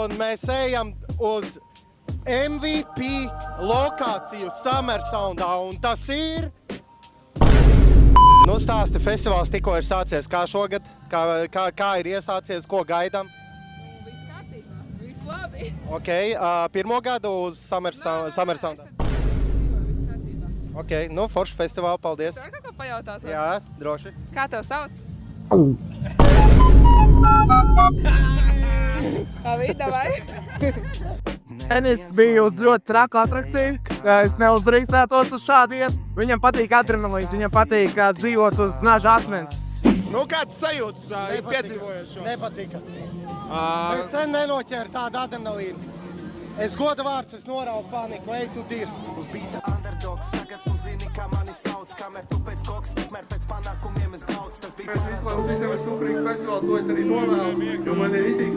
un mēs ejam uz MVP lokāciju Summer Soundā, un tas ir... Nu, stāsti, festivāls tikko ir sācies. Kā šogad? Kā ir iesācies? Ko gaidām? Viss kārtībā, viss labi. Ok, pirmo gadu uz Summer Soundā. Ok, nu, forši festivāli, paldies. Tu vari kaut ko pajautāt? Vai? Jā, droši. Kā tev sauc? Labi, davai. Es biju uz ļoti traku atrakciju. Es neuzdrīkstētos uz šādu iet. Viņam patīk adrenalīns, viņam patīk dzīvot uz naža asmens. Nu, kāds sajūtas ir piedzīvojis šo? Nepatika. Es sen nenoķēru tādu adrenalīnu. Es goda vārds, es noraudu paniku, ej tu dirs. Uz bīta underdogs, tagad tu zini, kā mani sauc, kamēr tu pēc koks, tikmēr pēc panākumiem es brauc. Mēs visiem ir superīgs festivāls, to es arī novēlu, jo man ir itīgi